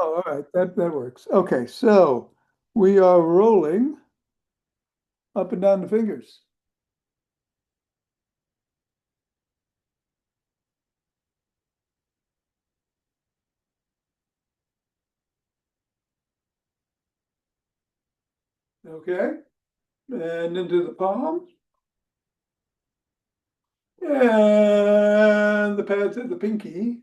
Oh, all right, that works. Okay, so we are rolling up and down the fingers. Okay, and into the palm. And the pads of the pinky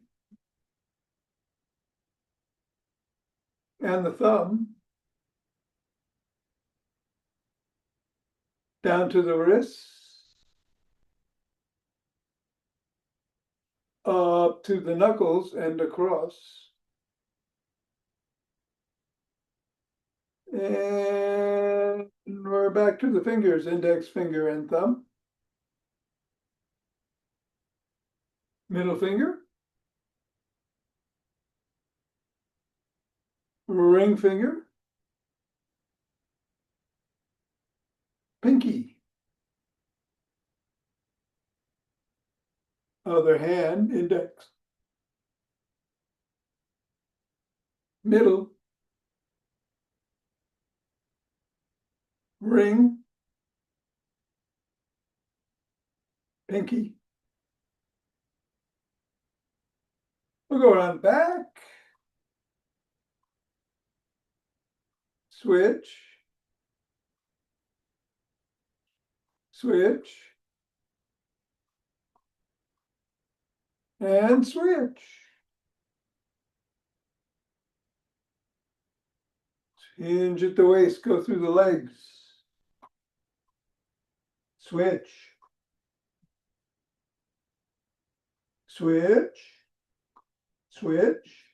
and the thumb down to the wrists, up to the knuckles and across. And we're back to the fingers, index finger and thumb. Middle finger, ring finger, pinky, other hand, index, middle, ring, pinky. We'll go around back, switch, switch, and switch. Hinge at the waist, go through the legs. Switch, switch, switch,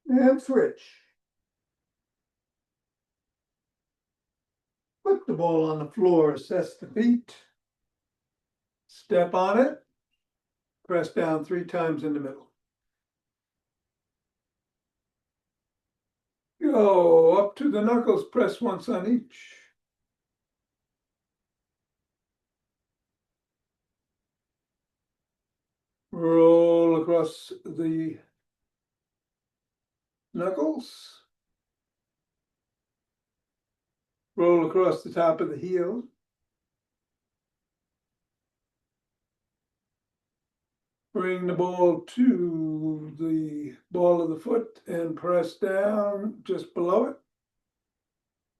and switch. Put the ball on the floor, assess the feet. Step on it, press down 3 times in the middle. Go up to the knuckles, press once on each. Roll across the knuckles. Roll across the top of the heel. Bring the ball to the ball of the foot and press down just below it.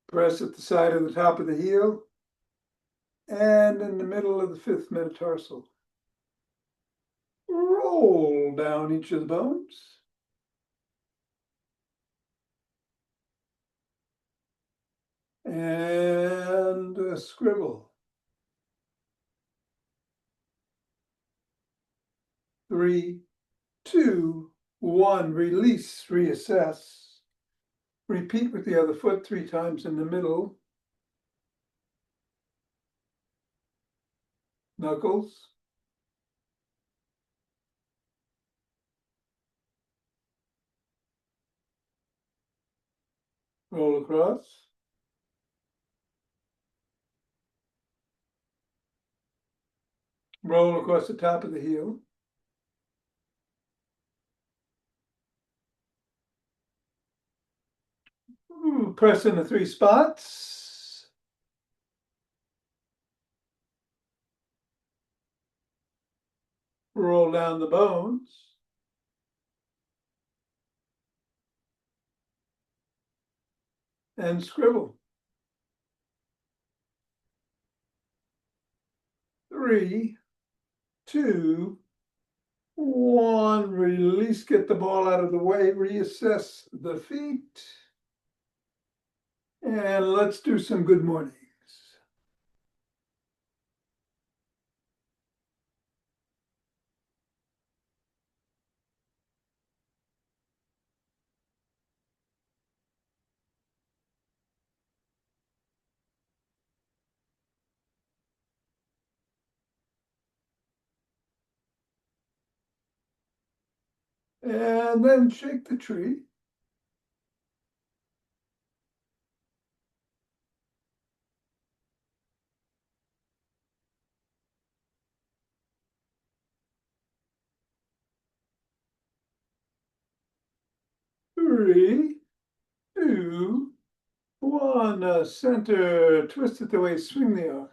Press at the side of the top of the heel and in the middle of the 5th metatarsal. Roll down each of the bones. And scribble. 3, 2, 1, release, reassess. Repeat with the other foot 3 times in the middle. Knuckles. Roll across. Roll across the top of the heel. Press in the 3 spots. Roll down the bones. And scribble. 3, 2, 1. Release, get the ball out of the way, reassess the feet. And let's do some good mornings. And then shake the tree. 3, 2, 1. Center, twist it the way, swing the arms.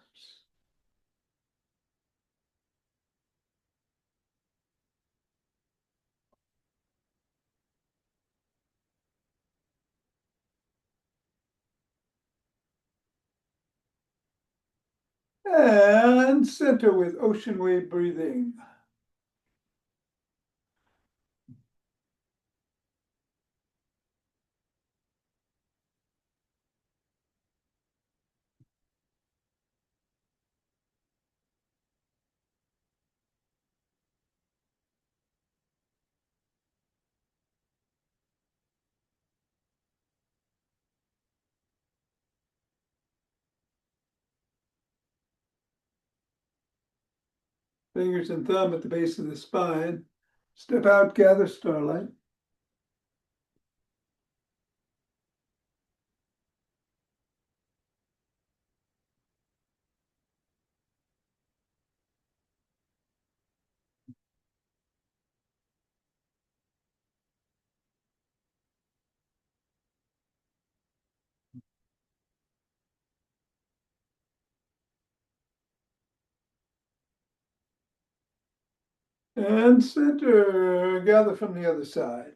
And center with ocean wave breathing. Fingers and thumb at the base of the spine. Step out, gather starlight. And center, gather from the other side.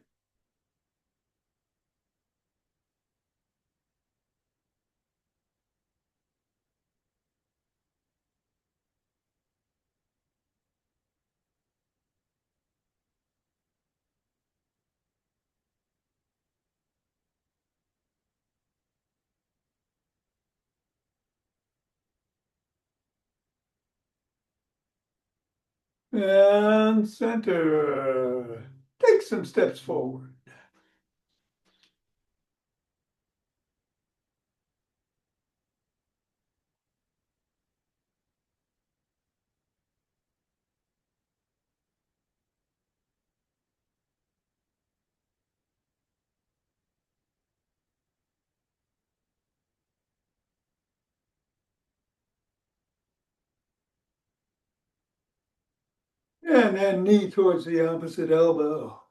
And center. Take some steps forward. And then knee towards the opposite elbow.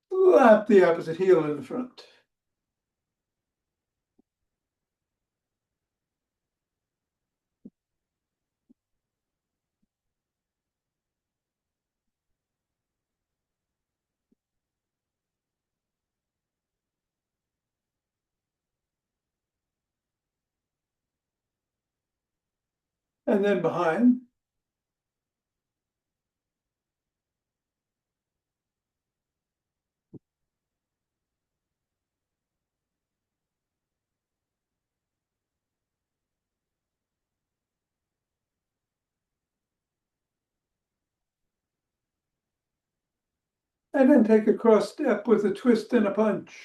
Slap the opposite heel in the front. And then behind. And then take a cross step with a twist and a punch.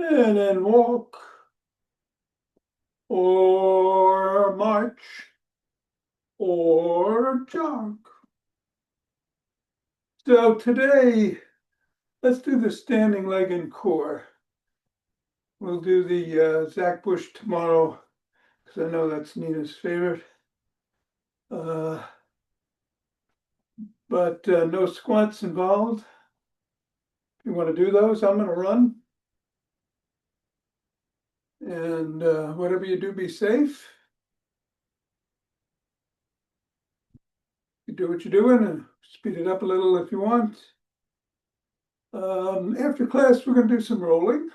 And then walk or march or jog. So today, let's do the standing leg and core. We'll do the Zach Bush tomorrow, because I know that's Nina's favorite. But no squats involved. If you want to do those, I'm going to run. And whatever you do, be safe. You do what you're doing and speed it up a little if you want. After class, we're going to do some rolling.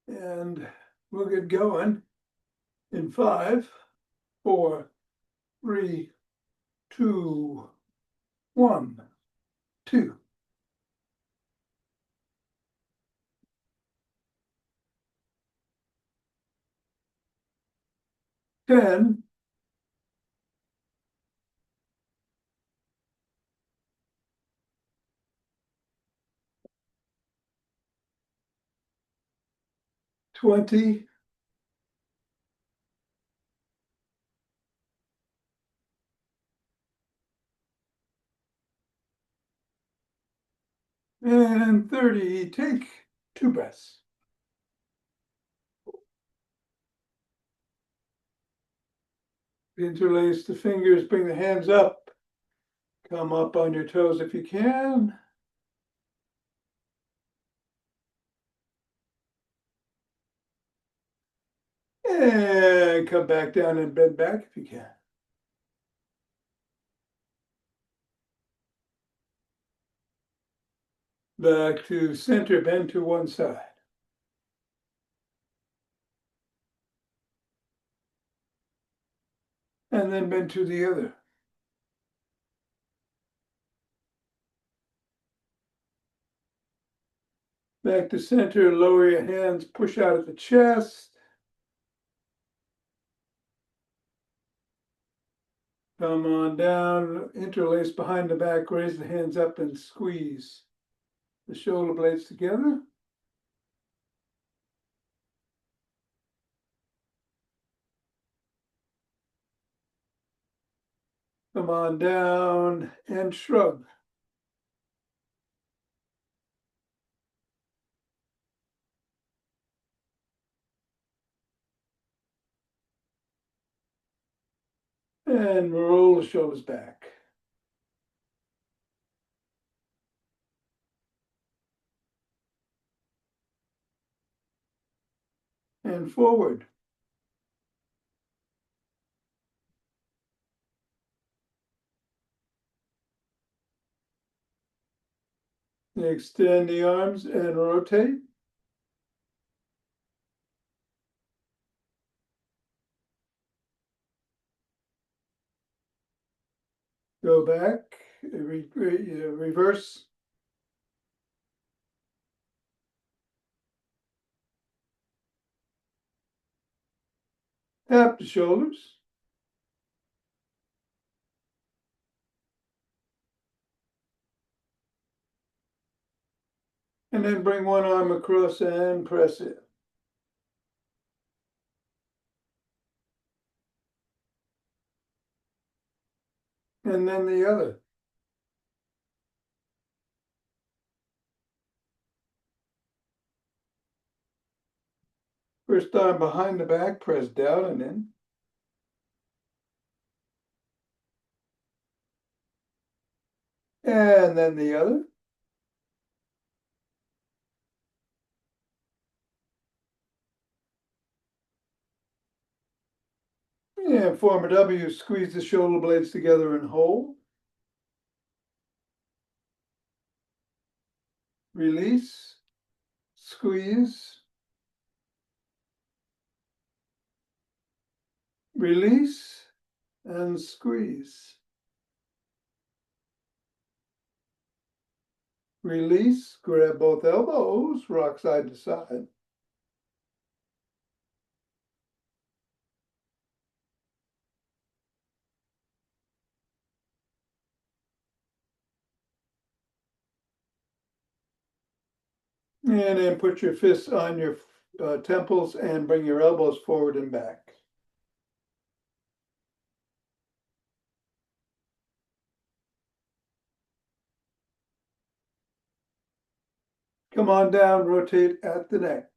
And we'll get going in 5, 4, 3, 2, 1, 2. 10, 20. And 30. Take 2 breaths. Interlace the fingers, bring the hands up. Come up on your toes if you can. And come back down and bend back if you can. Back to center, bend to one side. And then bend to the other. Back to center, lower your hands, push out at the chest. Come on down, interlace behind the back, raise the hands up and squeeze the shoulder blades together. Come on down and shrug. And roll the shoulders back. And forward. Extend the arms and rotate. Go back, reverse. Tap the shoulders. And then bring one arm across and press it. And then the other. First arm behind the back, press down and in. And then the other. And form a W, squeeze the shoulder blades together and hold. Release, squeeze, release, and squeeze. Release, grab both elbows, rock side to side. And then put your fists on your temples and bring your elbows forward and back. Come on down, rotate at the neck.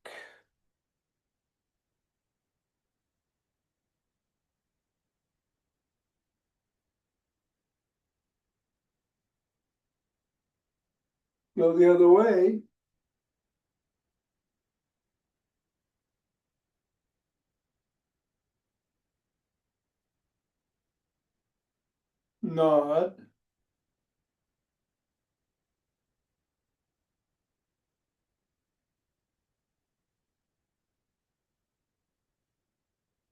Go the other way. Nod.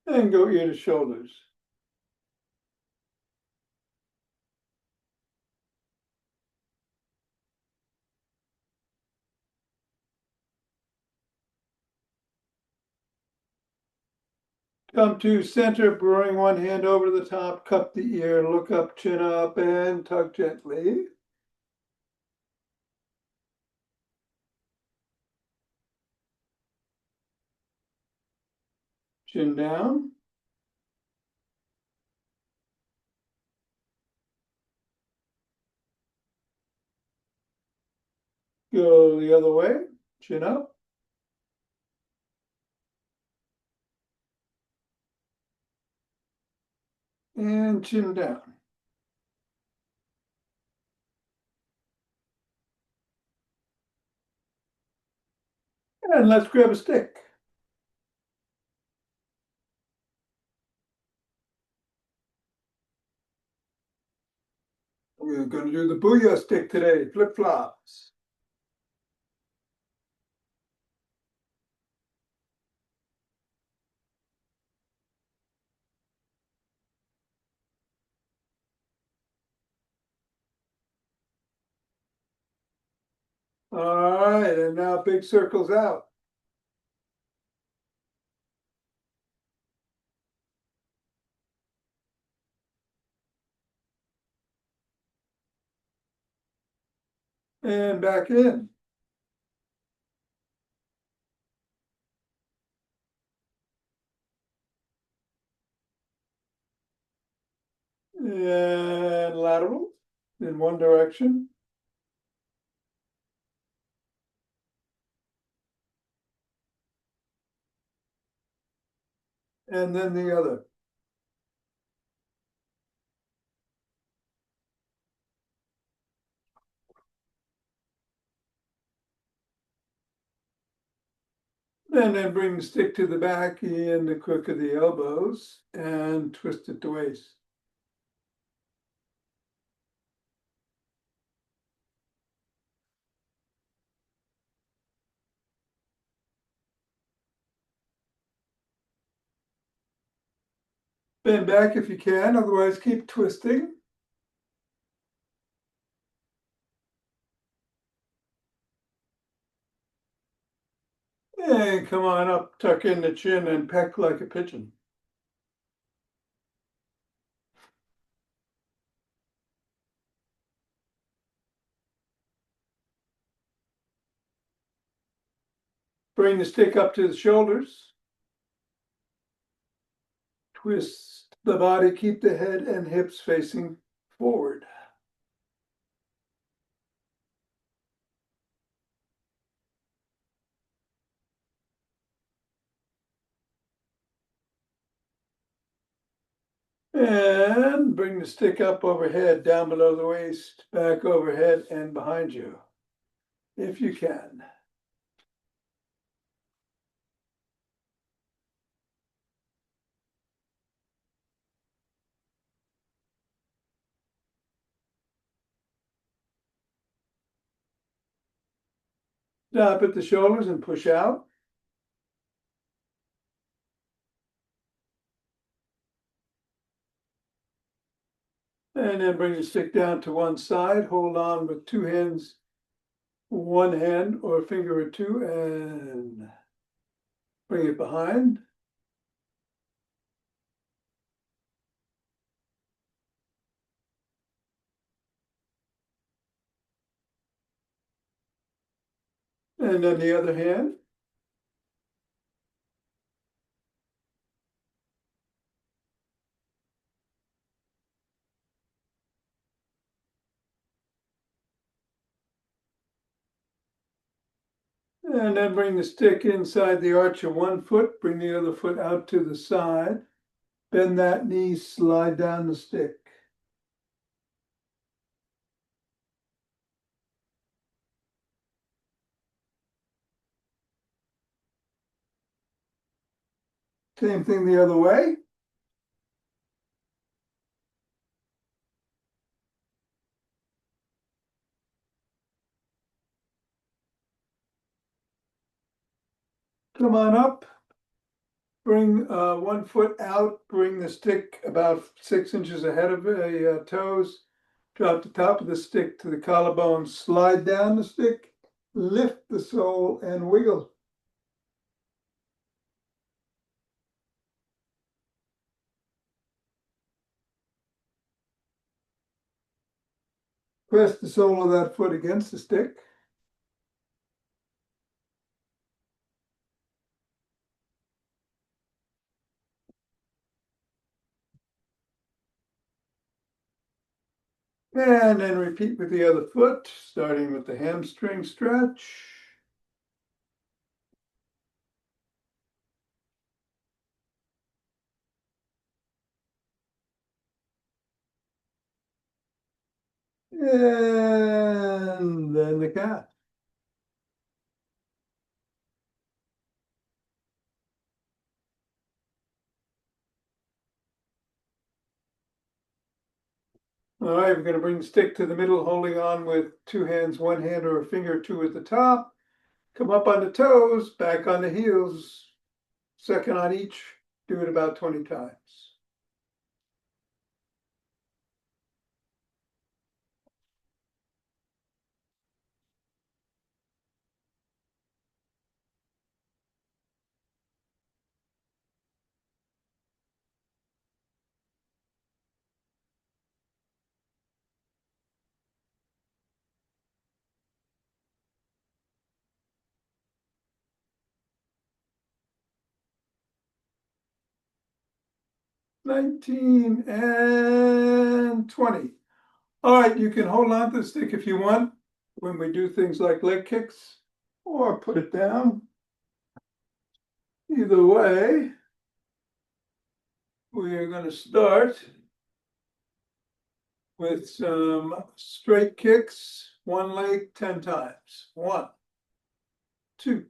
And go ear to shoulders. Come to center, bring one hand over the top, cup the ear, look up, chin up, and tug gently. Chin down. Go the other way, chin up. And chin down. And let's grab a stick. We're going to do the booyah stick today, flip-flops. All right, and now big circles out. And back in. And lateral in one direction. And then the other. And then bring the stick to the back in the crook of the elbows and twist it to waist. Bend back if you can, otherwise keep twisting. And come on up, tuck in the chin and peck like a pigeon. Bring the stick up to the shoulders. Twist the body, keep the head and hips facing forward. And bring the stick up overhead, down below the waist, back overhead and behind you, if you can. Stop at the shoulders and push out. And then bring the stick down to one side, hold on with two hands, one hand or a finger or two, and bring it behind. And then the other hand. And then bring the stick inside the arch of one foot, bring the other foot out to the side. Bend that knee, slide down the stick. Same thing the other way. Come on up. Bring one foot out, bring the stick about 6 inches ahead of the toes. Drop the top of the stick to the collarbone, slide down the stick, lift the sole and wiggle. Press the sole of that foot against the stick. And then repeat with the other foot, starting with the hamstring stretch. And then the calf. All right, we're going to bring the stick to the middle, holding on with two hands, one hand or a finger or two at the top. Come up on the toes, back on the heels, second on each. Do it about 20 times. $19 and $20. All right, you can hold on to the stick if you want when we do things like leg kicks, or put it down. Either way, we are going to start with some straight kicks, one leg 10 times. 1, 2,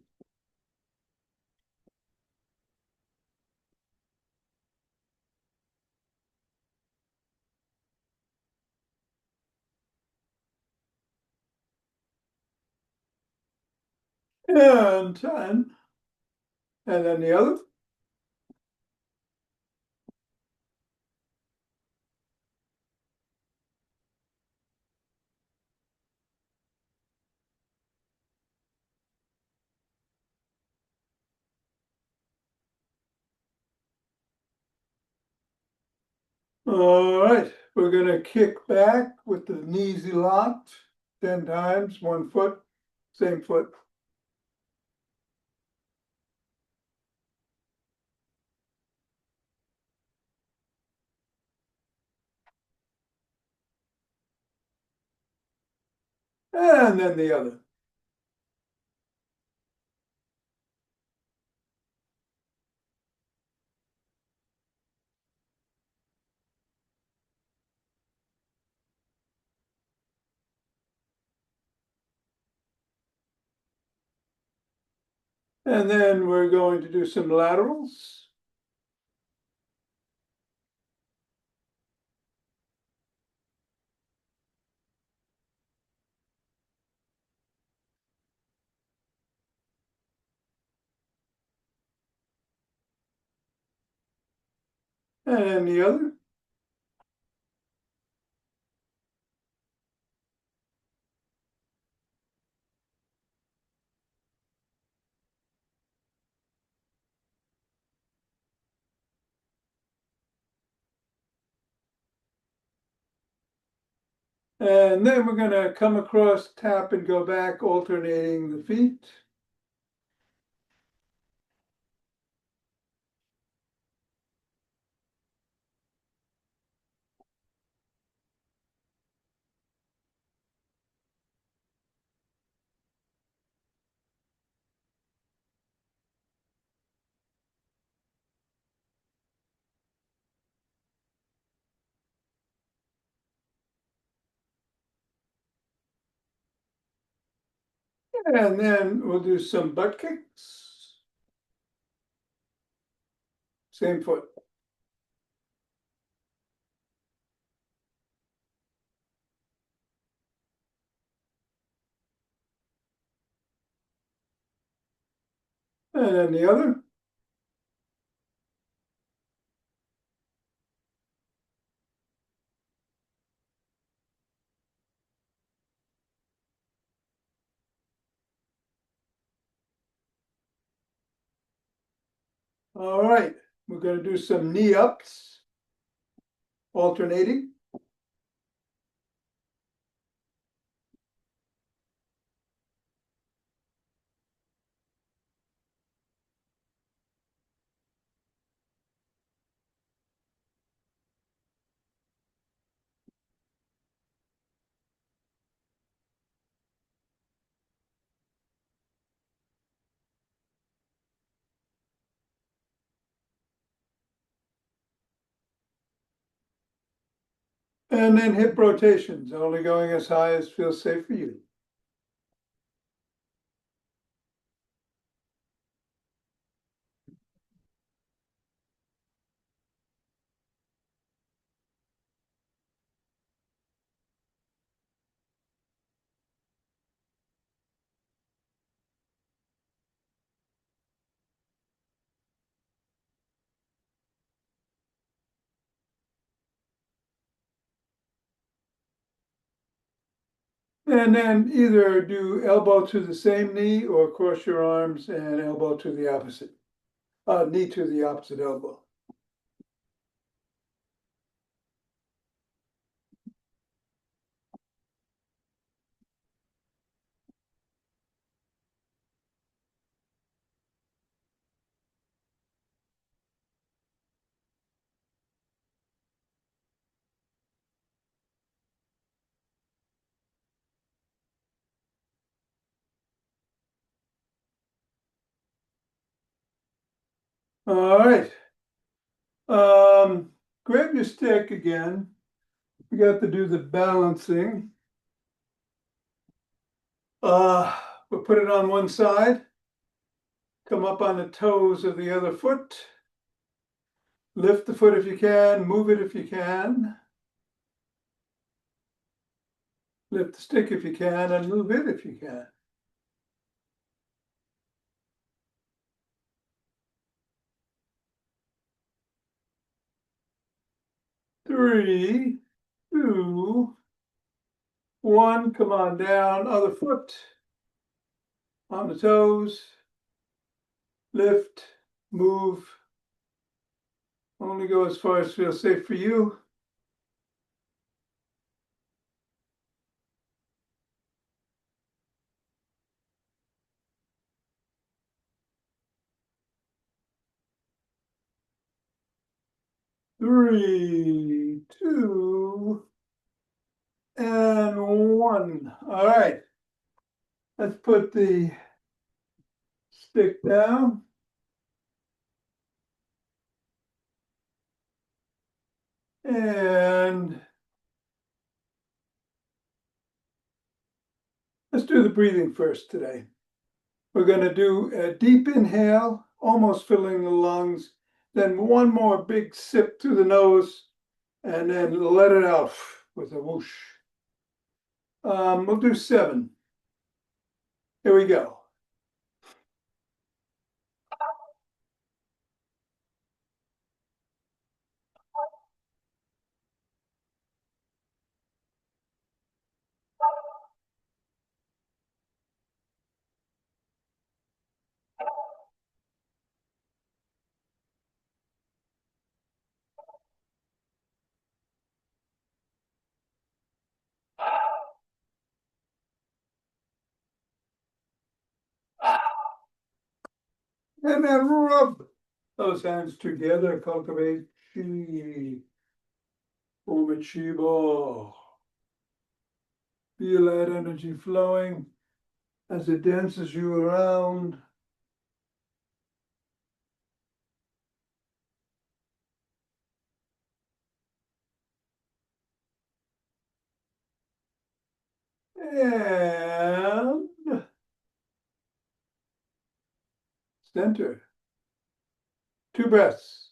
and 10. And then the other. All right, we're going to kick back with the knees locked 10 times, 1 foot, same foot. And then the other. And then we're going to do some laterals. And the other. And then we're going to come across, tap, and go back, alternating the feet. And then we'll do some butt kicks. Same foot. And then the other. All right, we're going to do some knee ups, alternating. And then hip rotations, only going as high as feels safe for you. And then either do elbow to the same knee or cross your arms and elbow to the opposite, knee to the opposite elbow. All right. Grab your stick again. We got to do the balancing. We'll put it on one side. Come up on the toes of the other foot. Lift the foot if you can, move it if you can. Lift the stick if you can, and move it if you can. Three, two, one. Come on down, other foot. On the toes. Lift, move. Only go as far as feels safe for you. Three, two, and one. All right. Let's put the stick down. And let's do the breathing first today. We're going to do a deep inhale, almost filling the lungs, then one more big sip through the nose, and then let it out with a whoosh. We'll do 7. Here we go. And then rub those hands together, cultivate chi, form a chi ball. Feel that energy flowing as it dances you around. And center. 2 breaths.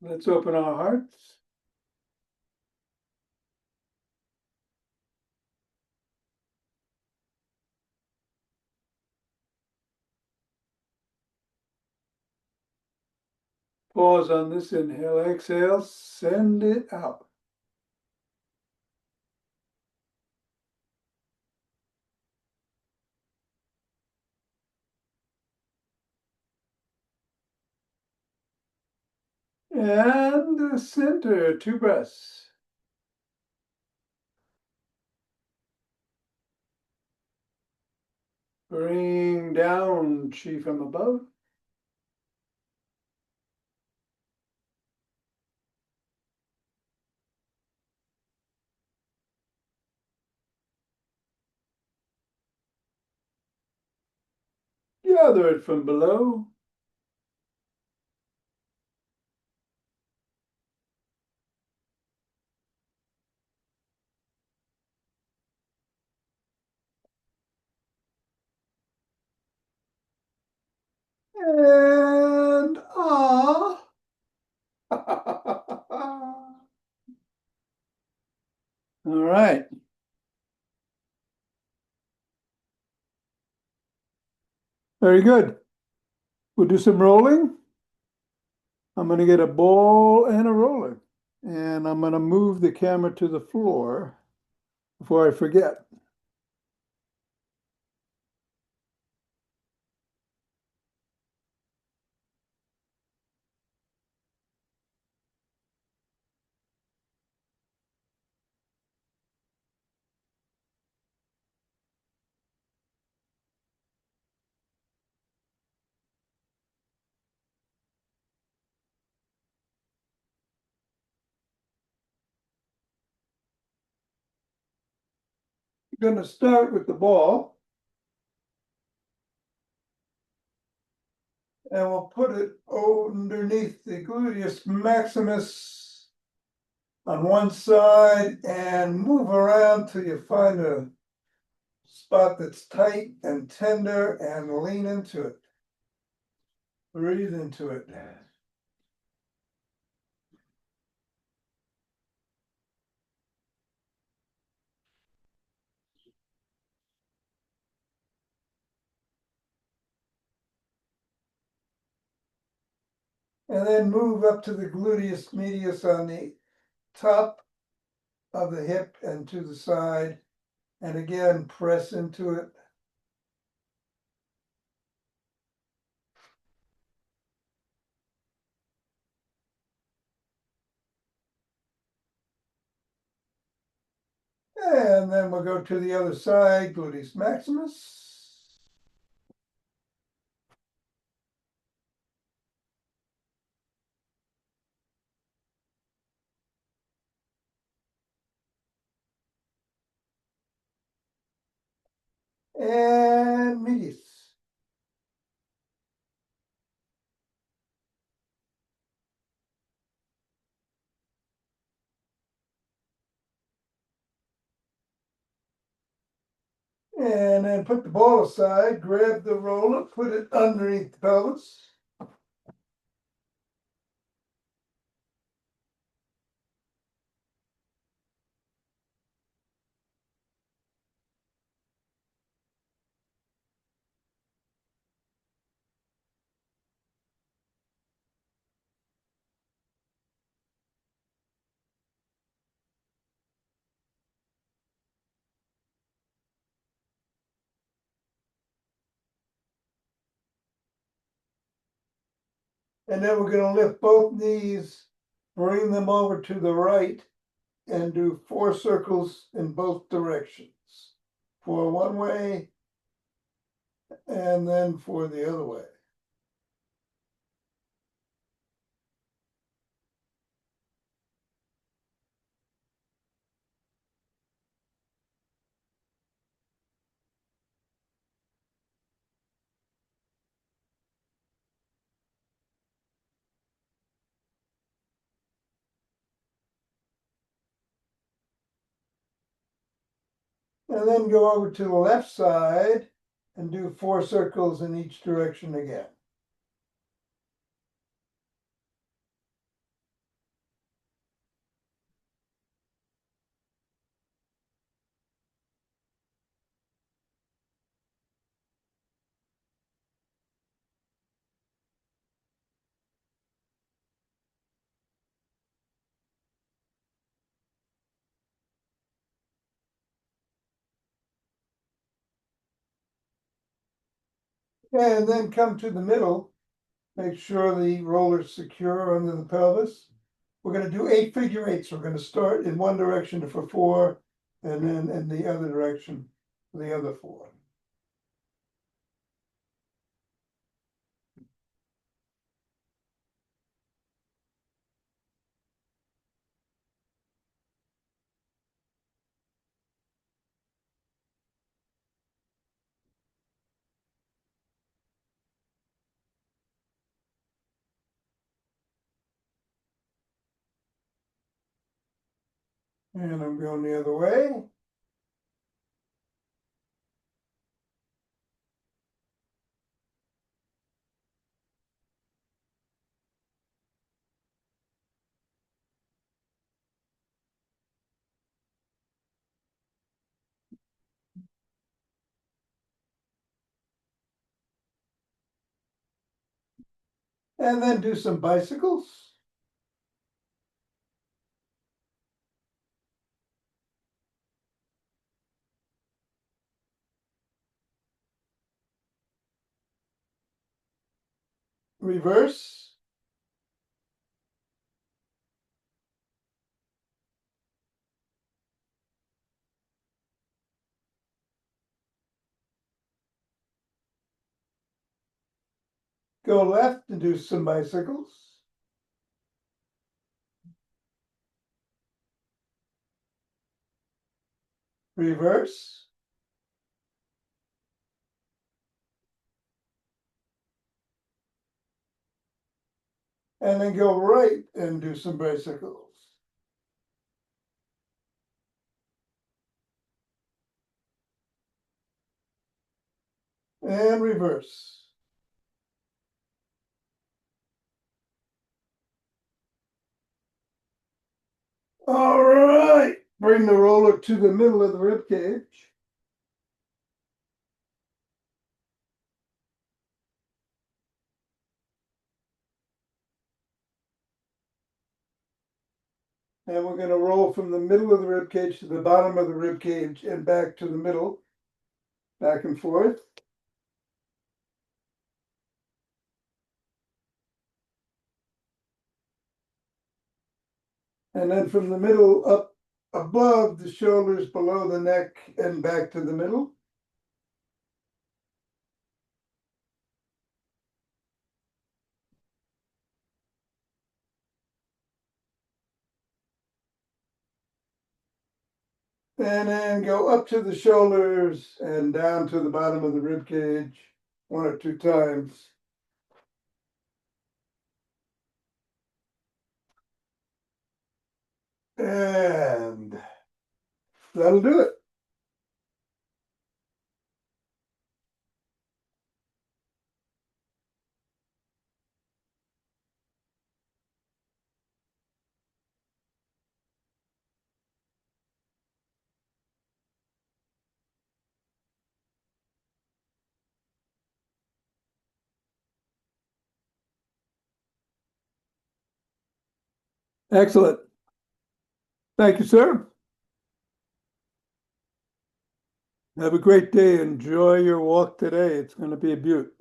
Let's open our hearts. Pause on this inhale, exhale, send it out. And center, 2 breaths. Bring down chi from above. Gather it from below. Very good. We'll do some rolling. I'm going to get a ball and a roller. And I'm going to move the camera to the floor before I forget. I'm going to start with the ball. And we'll put it underneath the gluteus maximus on one side and move around till you find a spot that's tight and tender and lean into it. Breathe into it. And then move up to the gluteus medius on the top of the hip and to the side. And again, press into it. And then we'll go to the other side, gluteus maximus. And medius. And then put the ball aside, grab the roller, put it underneath the pelvis. And then we're going to lift both knees, bring them over to the right, and do 4 circles in both directions. 4 one way, and then 4 the other way. And then go over to the left side and do 4 circles in each direction again. And then come to the middle. Make sure the roller's secure under the pelvis. We're going to do 8 figure eights. We're going to start in one direction for 4, and then in the other direction for the other 4. And I'm going the other way. And then do some bicycles. Reverse. Go left and do some bicycles. Reverse. And then go right and do some bicycles. And reverse. All right, bring the roller to the middle of the rib cage. And we're going to roll from the middle of the rib cage to the bottom of the rib cage and back to the middle, back and forth. And then from the middle up above the shoulders, below the neck, and back to the middle. And then go up to the shoulders and down to the bottom of the rib cage 1 or 2 times. And that'll do it. Excellent. Thank you, sir. Have a great day. Enjoy your walk today. It's going to be a beaut.